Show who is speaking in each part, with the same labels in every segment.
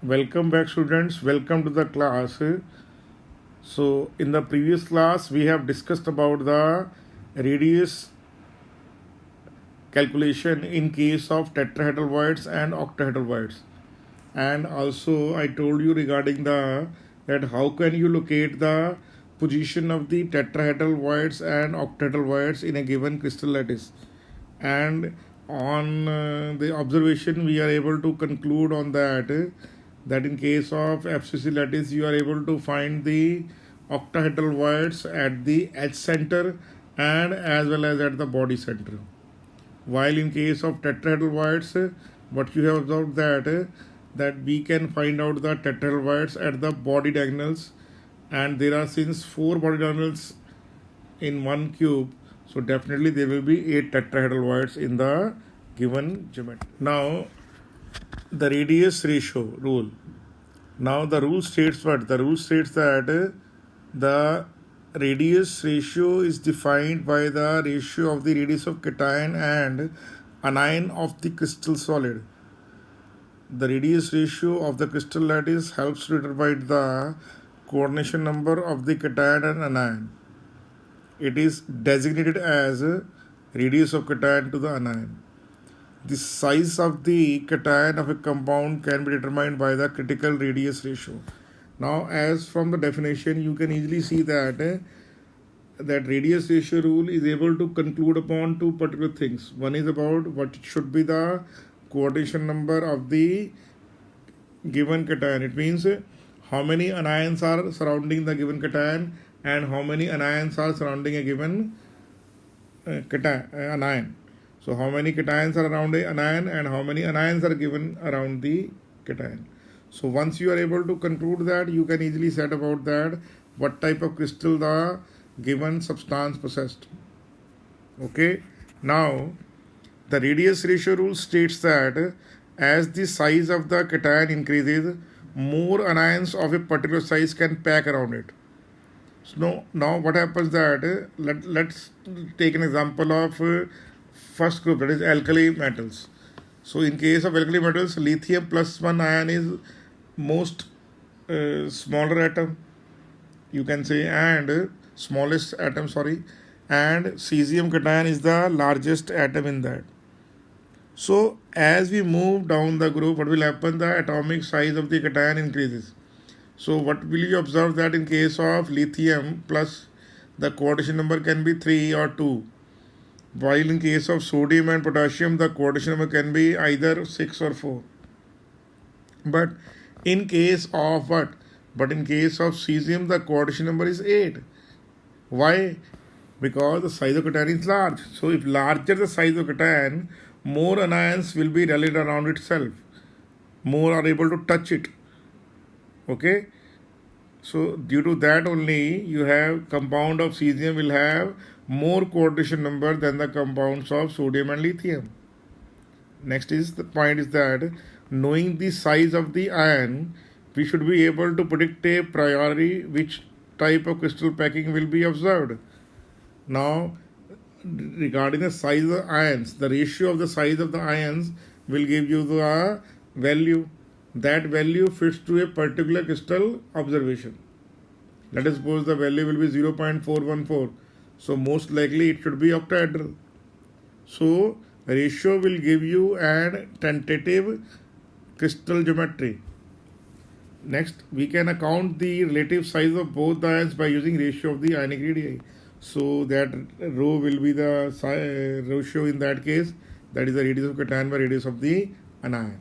Speaker 1: Welcome back, students. Welcome to the class. So, in the previous class, we have discussed about the radius calculation in case of tetrahedral voids and octahedral voids. And also, I told you regarding the that how can you locate the position of the tetrahedral voids and octahedral voids in a given crystal lattice. And on the observation, we are able to conclude on that in case of FCC lattice, you are able to find the octahedral voids at the edge center and as well as at the body center. While in case of tetrahedral voids, what you have observed that we can find out the tetrahedral voids at the body diagonals, and there are since four body diagonals in one cube, so definitely there will be 8 tetrahedral voids in the given geometry. Now the radius ratio rule. Now the rule states what? The rule states that the radius ratio is defined by the ratio of the radius of cation and anion of the crystal solid. The radius ratio of the crystal lattice helps to determine the coordination number of the cation and anion. It is designated as radius of cation to the anion. The size of the cation of a compound can be determined by the critical radius ratio. Now, as from the definition, you can easily see that radius ratio rule is able to conclude upon two particular things. One is about what should be the coordination number of the given cation. It means how many anions are surrounding the given cation and how many anions are surrounding a given anion. So how many cations are around a anion and how many anions are given around the cation. So once you are able to conclude that, you can easily set about that what type of crystal the given substance possessed. Okay. Now the radius ratio rule states that as the size of the cation increases, more anions of a particular size can pack around it. So now what happens that let's take an example of first group, that is alkali metals. So in case of alkali metals, lithium plus 1 ion is most smaller atom, you can say, and smallest atom, and cesium cation is the largest atom in that. So as we move down the group, what will happen? The atomic size of the cation increases. So what will you observe that in case of lithium plus, the coordination number can be 3 or 2, while in case of sodium and potassium the coordination number can be either 6 or 4. But in case of what? But in case of cesium the coordination number is 8. Why? Because the size of cation is large. So if larger the size of cation, more anions will be rallied around itself. More are able to touch it. Okay. So due to that only you have compound of cesium will have more coordination number than the compounds of sodium and lithium. Next is the point is that knowing the size of the ion, we should be able to predict a priori which type of crystal packing will be observed. Now, regarding the size of the ions, the ratio of the size of the ions will give you the value. That value fits to a particular crystal observation. Let us suppose the value will be 0.414. So most likely it should be octahedral. So ratio will give you an tentative crystal geometry. Next, we can account the relative size of both the ions by using ratio of the ionic radii. So that rho will be the ratio in that case, that is the radius of cation by radius of the anion.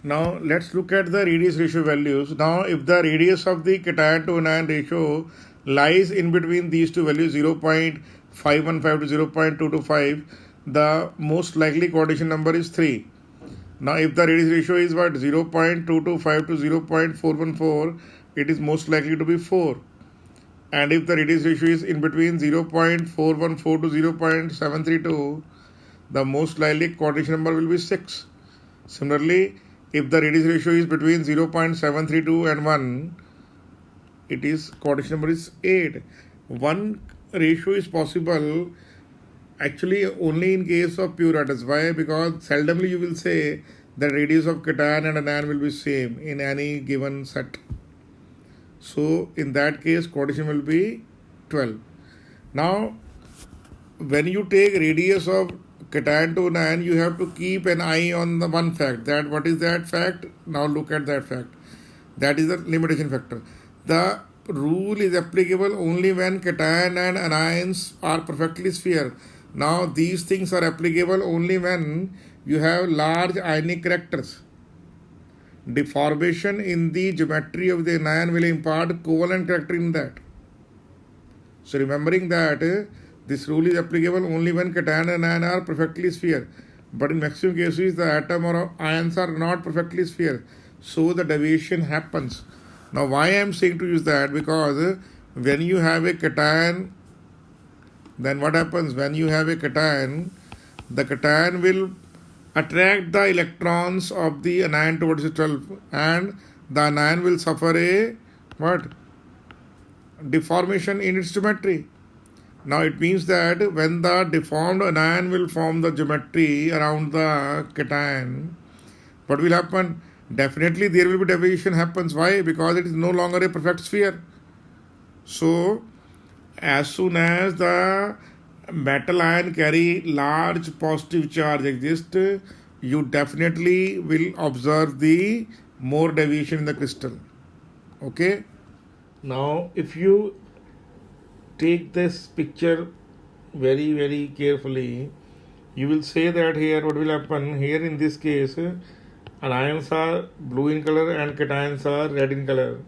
Speaker 1: Now let's look at the radius ratio values. Now if the radius of the cation to anion ratio lies in between these two values, 0.515 to 0.225, the most likely coordination number is 3. Now if the radius ratio is what? 0.225 to 0.414, it is most likely to be 4. And if the radius ratio is in between 0.414 to 0.732, the most likely coordination number will be 6. Similarly, if the radius ratio is between 0.732 and 1, it is coordination number is 8. One ratio is possible actually only in case of pure atoms. Why? Because seldomly you will say the radius of cation and anion will be same in any given set. So in that case, coordination will be 12. Now, when you take radius of cation to anion, you have to keep an eye on the one fact. That what is that fact? Now look at that fact. That is the limitation factor. The rule is applicable only when cation and anions are perfectly sphere. Now these things are applicable only when you have large ionic characters. Deformation in the geometry of the anion will impart covalent character in that. So remembering that this rule is applicable only when cation and anion are perfectly sphere. But in maximum cases, the atom or ions are not perfectly sphere. So the deviation happens. Now why I am saying to use that? Because when you have a cation, then what happens? When you have a cation, the cation will attract the electrons of the anion towards the 12, and the anion will suffer a what? Deformation in its geometry. Now it means that when the deformed anion will form the geometry around the cation, what will happen? Definitely there will be deviation happens. Why? Because it is no longer a perfect sphere. So as soon as the metal ion carry large positive charge exist, you definitely will observe the more deviation in the crystal. Okay. Now if you take this picture very carefully, you will say that here what will happen here in this case, anions are blue in color and cations are red in color.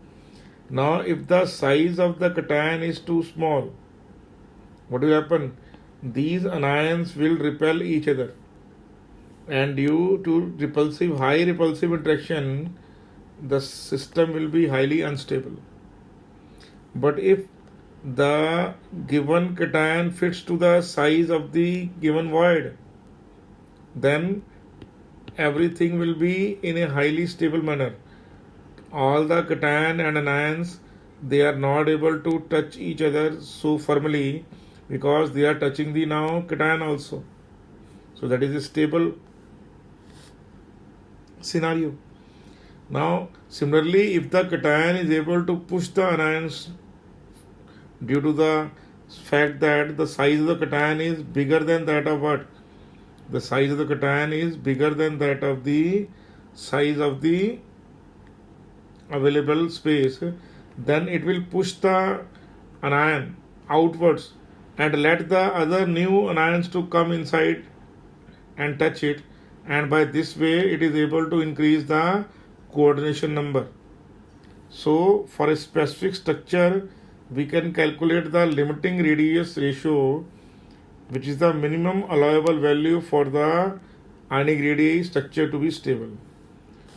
Speaker 1: Now if the size of the cation is too small, what will happen? These anions will repel each other, and due to high repulsive interaction, the system will be highly unstable. But if the given cation fits to the size of the given void, then everything will be in a highly stable manner. All the cation and anions, they are not able to touch each other so firmly because they are touching the now cation also. So that is a stable scenario. Now similarly, if the cation is able to push the anions due to the fact that the size of the cation is bigger than that of what? The size of the cation is bigger than that of the size of the available space, then it will push the anion outwards and let the other new anions to come inside and touch it, and by this way it is able to increase the coordination number. So for a specific structure, we can calculate the limiting radius ratio, which is the minimum allowable value for the ionic radii structure to be stable.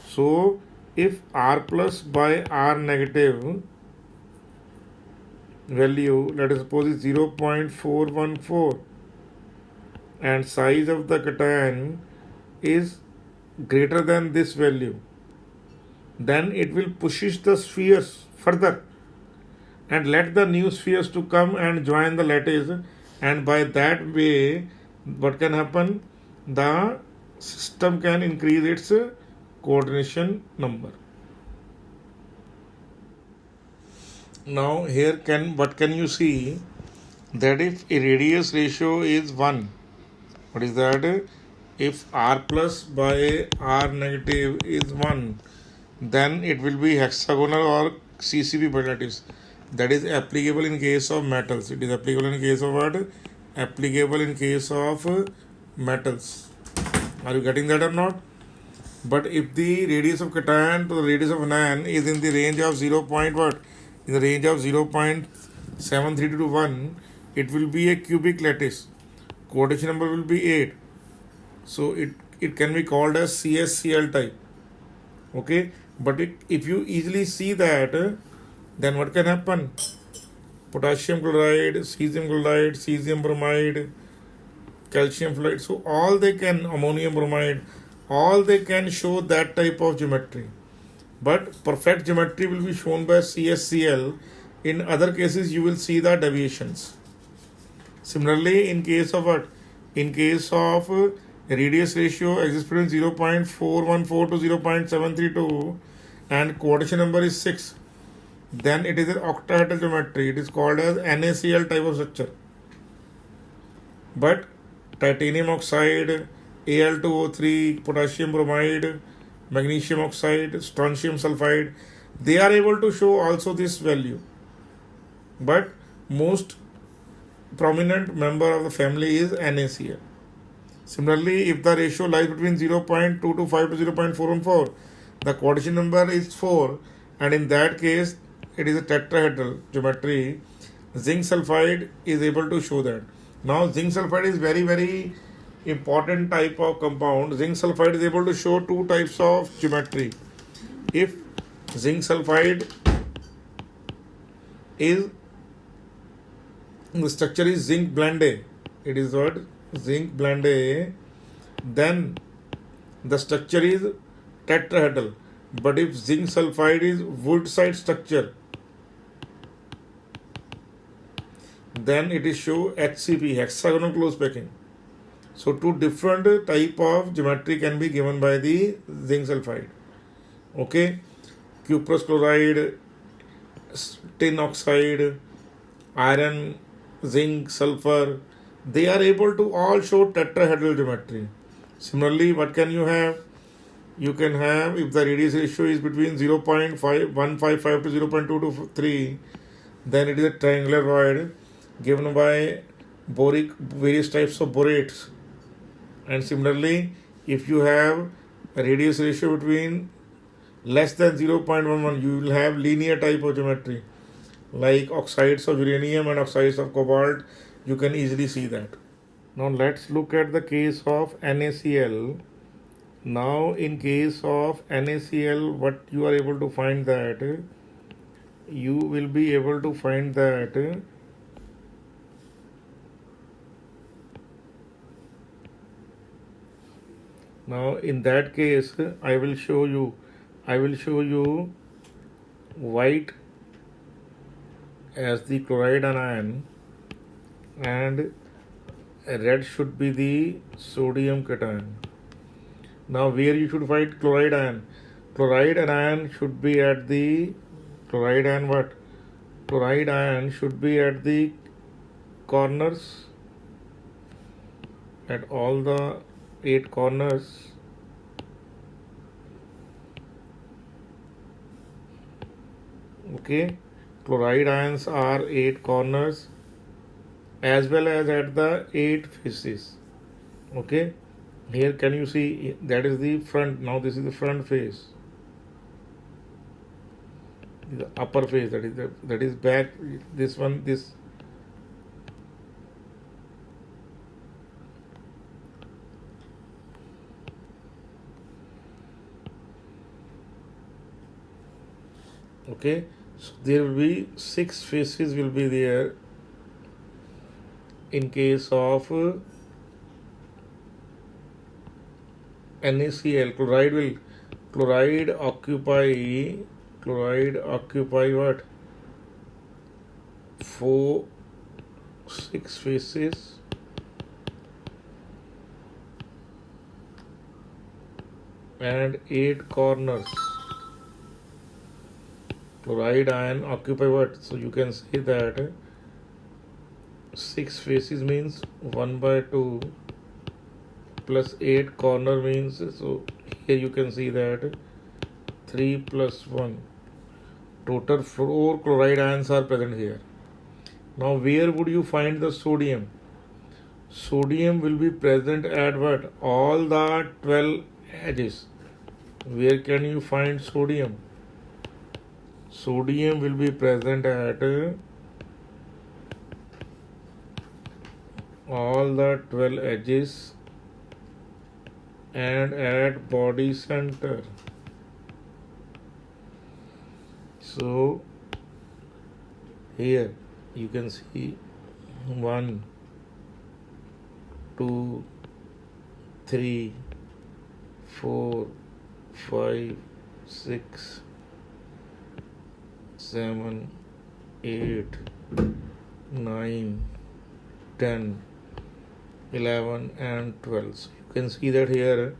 Speaker 1: So if R plus by R negative value, let us suppose is 0.414, and size of the cation is greater than this value, then it will pushes the spheres further and let the new spheres to come and join the lattice, and by that way what can happen? The system can increase its coordination number. Now here what can you see? That if a radius ratio is 1, what is that? If R plus by R negative is 1, then it will be hexagonal or CCP lattice. That is applicable in case of metals. It is applicable in case of what? Applicable in case of metals. Are you getting that or not? But if the radius of cation to the radius of anion is in the range of 0.732 to 1, it will be a cubic lattice. Coordination number will be 8. So it can be called as CSCl type. Okay, but if you easily see that, then what can happen? Potassium chloride, cesium bromide, calcium fluoride, so all they can, ammonium bromide, all they can show that type of geometry. But perfect geometry will be shown by CSCl. In other cases, you will see the deviations. Similarly, in case of what? In case of radius ratio exists between 0.414 to 0.732 and quotient number is 6, then it is an octahedral geometry. It is called as NaCl type of structure. But titanium oxide, Al2O3, potassium bromide, magnesium oxide, strontium sulfide, they are able to show also this value. But most prominent member of the family is NaCl. Similarly, if the ratio lies between 0.225 to 0.414, the quotient number is 4, and in that case, it is a tetrahedral geometry. Zinc sulfide is able to show that. Now, zinc sulfide is very, very important type of compound. Zinc sulfide is able to show two types of geometry. If zinc sulfide is, the structure is zinc blende, it is what? Zinc blende, then the structure is tetrahedral. But if zinc sulfide is Woodside structure, then it is show HCP, hexagonal close packing. So two different type of geometry can be given by the zinc sulfide. Okay, cuprous chloride, tin oxide, iron, zinc, sulfur, they are able to all show tetrahedral geometry. Similarly, what can you have? You can have, if the radius ratio is between 0.155 to 0.223, then it is a triangular void given by boric, various types of borates. And similarly, if you have a radius ratio between less than 0.11, you will have linear type of geometry like oxides of uranium and oxides of cobalt. You can easily see that. Now let's look at the case of NaCl. Now in case of NaCl, what you are able to find that you will be able to find that now in that case I will show you white as the chloride anion and red should be the sodium cation. Now where you should find chloride ion? Chloride anion should be at the chloride ion what? Chloride ion should be at the corners, at all the 8 corners. Okay, chloride ions are 8 corners as well as at the 8 faces. Okay, here can you see that is the front. Now this is the front face, the upper face, that is back. This one, this. Okay, so there will be 6 faces will be there in case of NaCl. Chloride occupy what? 6 faces and 8 corners. Chloride ion occupy what? So you can say that 6 faces means 1/2 plus 8 corner means, so here you can see that 3 plus 1. Total 4 chloride ions are present here. Now where would you find the sodium? Sodium will be present at what? All the 12 edges. Where can you find sodium? Sodium will be present at all the 12 edges and at body center. So here you can see 1, 2, 3, 4, 5, 6, 7, 8, 9, 10, 11 and 12. So you can see that here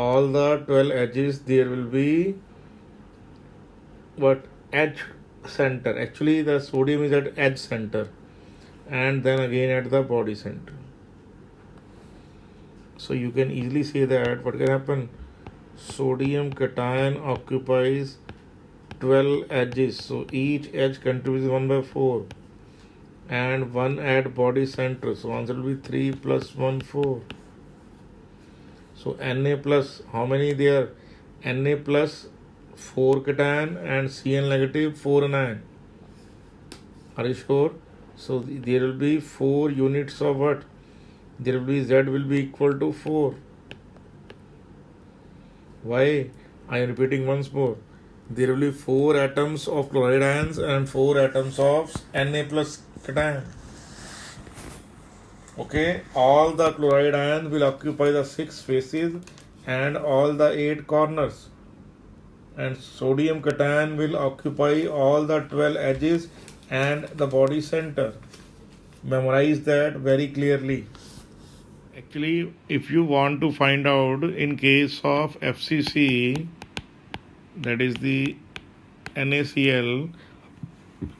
Speaker 1: all the 12 edges there will be what edge center. Actually the sodium is at edge center and then again at the body center. So you can easily say that what can happen, sodium cation occupies 12 edges, so each edge contributes 1/4 and 1 at body center, so answer will be 3 plus 1 4. So Na plus, how many there, Na plus 4 cation and Cl negative 4 anion. Are you sure? So there will be 4 units of what, there will be Z will be equal to 4. Why? I am repeating once more. There will be 4 atoms of chloride ions and 4 atoms of Na plus cation. Okay, all the chloride ions will occupy the 6 faces and all the 8 corners, and sodium cation will occupy all the 12 edges and the body center. Memorize that very clearly. Actually, if you want to find out in case of FCC, that is the NaCl,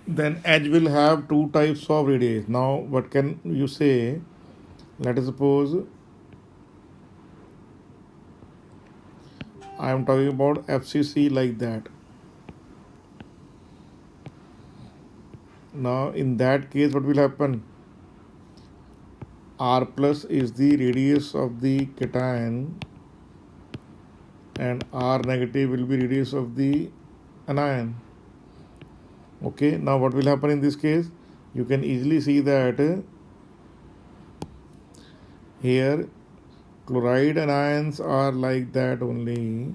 Speaker 1: then edge will have 2 types of radii. Now what can you say? Let us suppose I am talking about FCC like that. Now in that case what will happen? R plus is the radius of the cation and R negative will be radius of the anion. Okay, now what will happen in this case? You can easily see that here chloride anions are like that only,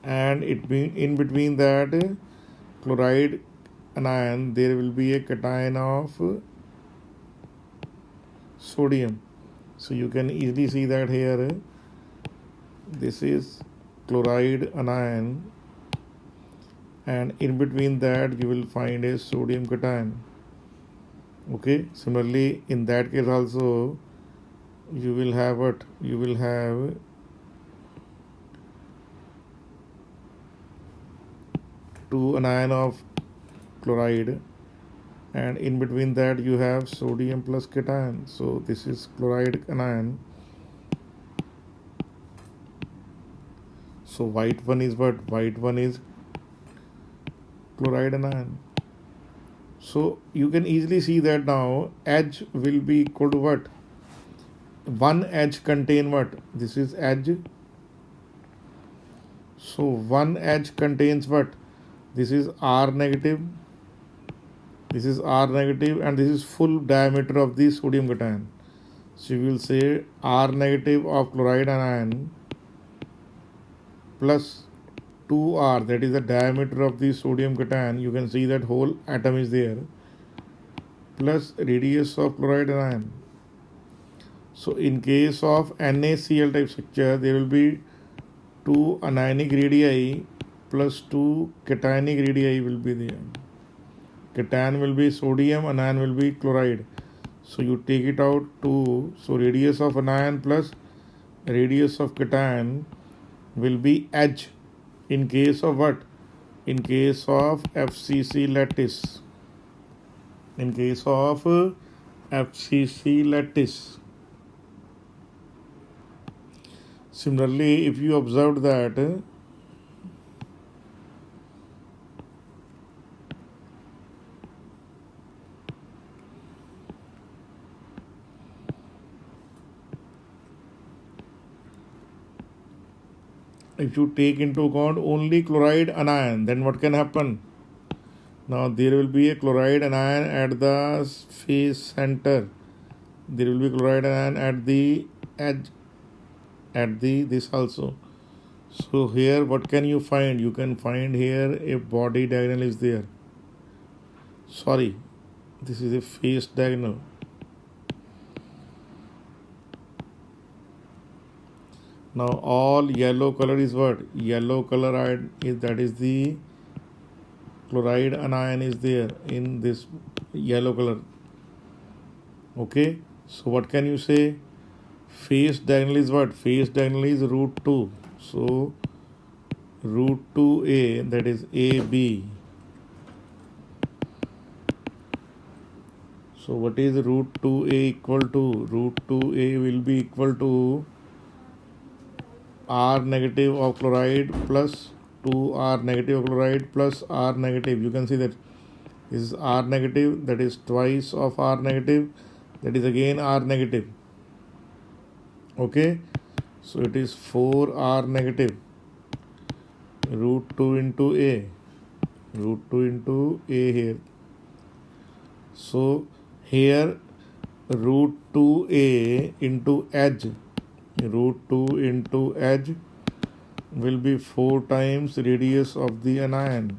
Speaker 1: and it be in between that chloride anion there will be a cation of sodium. So you can easily see that here this is chloride anion and in between that you will find a sodium cation. Okay, similarly in that case also you will have what, you will have two anion of chloride and in between that you have sodium plus cation. So this is chloride anion. So white one is what? White one is chloride anion. So you can easily see that now edge will be equal to what? One edge contain what? This is edge. So one edge contains what? This is R negative. This is R negative and this is full diameter of the sodium cation. So you will say R negative of chloride anion plus 2R, that is the diameter of the sodium cation. You can see that whole atom is there, plus radius of chloride anion. So in case of NaCl type structure, there will be 2 anionic radii plus 2 cationic radii will be there. Cation will be sodium, anion will be chloride. So you take it out 2. So radius of anion plus radius of cation will be edge. In case of what? In case of FCC lattice. In case of FCC lattice. Similarly, if you observe that if you take into account only chloride anion, then what can happen? Now there will be a chloride anion at the face center. There will be chloride anion at the edge, at the this also. So here what can you find? You can find here a body diagonal is there. Sorry, this is a face diagonal. Now all yellow color is what? Yellow color is, that is the chloride anion is there in this yellow color. Okay, so what can you say? Face diagonal is what? Face diagonal is root 2. So root 2a, that is AB. So what is root 2a equal to? Root 2a will be equal to R negative of chloride plus 2R negative of chloride plus R negative. You can see that this is R negative, that is twice of R negative, that is again R negative. Okay, so it is 4R negative, root 2 into A, root 2 into A here. So here root 2A into edge, root 2 into edge will be 4 times radius of the anion.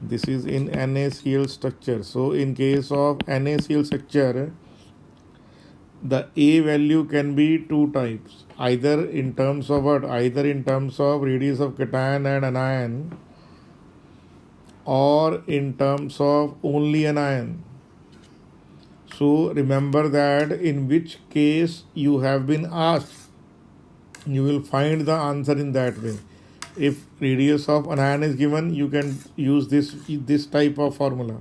Speaker 1: This is in NaCl structure. So in case of NaCl structure, the A value can be two types, either in terms of what? Either in terms of radius of cation and anion, or in terms of only anion. So remember that in which case you have been asked, you will find the answer in that way. If radius of anion is given, you can use this type of formula.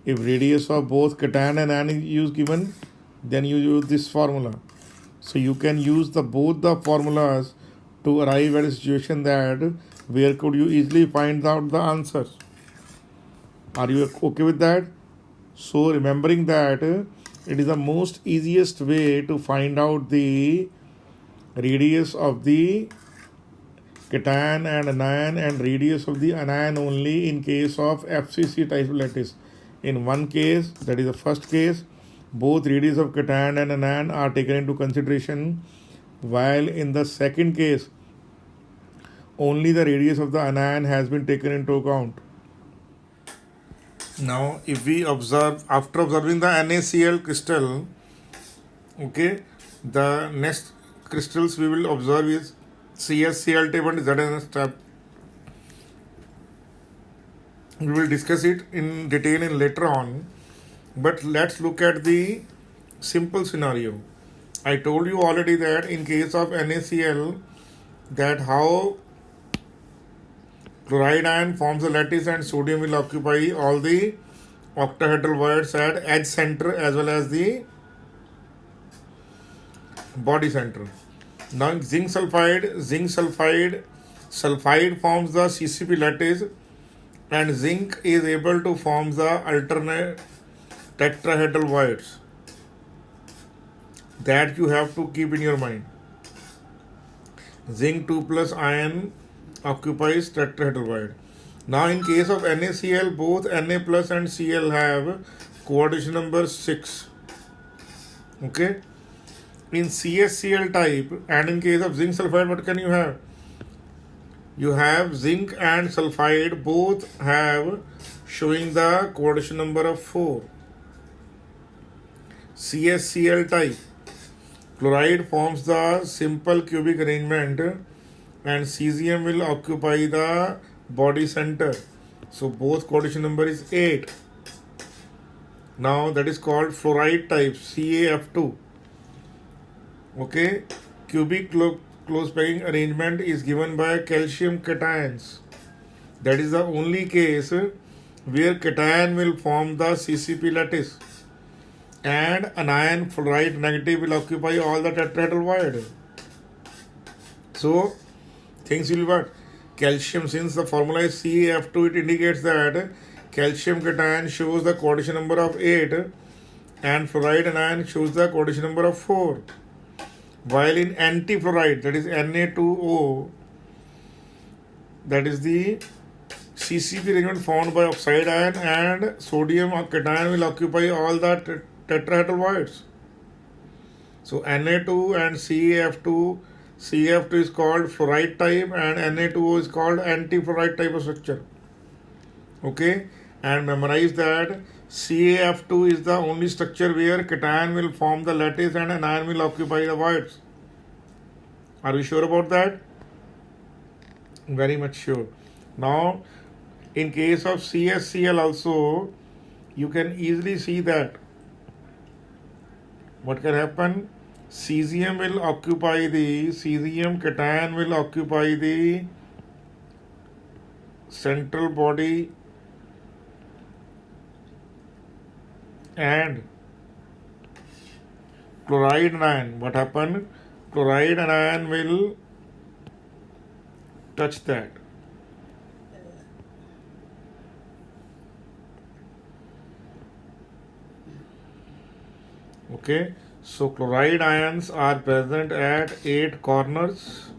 Speaker 1: If radius of both cation and anion is given, then you use this formula. So you can use both the formulas to arrive at a situation that where could you easily find out the answer. Are you okay with that? So remembering that it is the most easiest way to find out the radius of the cation and anion and radius of the anion only in case of FCC type lattice. In one case, that is the first case, both radius of cation and anion are taken into consideration, while in the second case, only the radius of the anion has been taken into account. Now, if we observe, after observing the NaCl crystal, okay, the next crystals we will observe is CsCl type and ZnS type. We will discuss it in detail in later on, but let's look at the simple scenario. I told you already that in case of NaCl, that how chloride ion forms a lattice and sodium will occupy all the octahedral voids at edge center as well as the body center. Now zinc sulfide forms the CCP lattice, and zinc is able to form the alternate tetrahedral voids. That you have to keep in your mind. Zinc 2 plus ion occupies tetrahedral void. Now in case of NaCl, both Na plus and Cl have coordination number 6. Okay. In CsCl type and in case of zinc sulfide, what can you have? You have zinc and sulfide both have showing the coordination number of 4. CsCl type, chloride forms the simple cubic arrangement and cesium will occupy the body center. So both coordination number is 8. Now that is called fluoride type, CaF2. Okay, cubic close pairing arrangement is given by calcium cations. That is the only case where cation will form the CCP lattice and anion fluoride negative will occupy all the tetrahedral void. So things will be what? Calcium, since the formula is CaF2, it indicates that calcium cation shows the coordination number of 8 and fluoride anion shows the coordination number of 4. While in antifluoride, that is Na2O, that is the CCP arrangement formed by oxide ion and sodium cation will occupy all the tetrahedral voids. So Na2 and CaF2, CaF2 is called fluoride type and Na2O is called antifluoride type of structure. Okay, and memorize that CaF2 is the only structure where cation will form the lattice and anion will occupy the voids. Are we sure about that? Very much sure. Now, in case of CsCl also, you can easily see that what can happen. Cesium will occupy the cesium cation will occupy the central body and chloride anion. What happened? Chloride anion will touch that. Okay, so chloride ions are present at 8 corners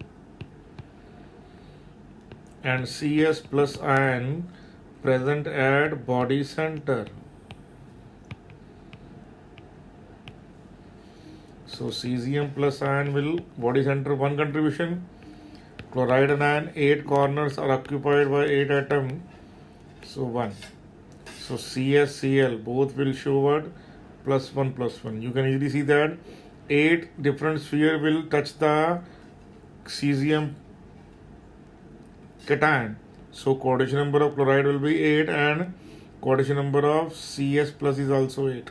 Speaker 1: and Cs plus ion present at body center. So cesium plus ion will body center 1 contribution. Chloride anion 8 corners are occupied by 8 atoms. So 1. So CsCl both will show what? +1 +1. You can easily see that 8 different sphere will touch the cesium cation. So coordination number of chloride will be 8 and coordination number of Cs plus is also 8.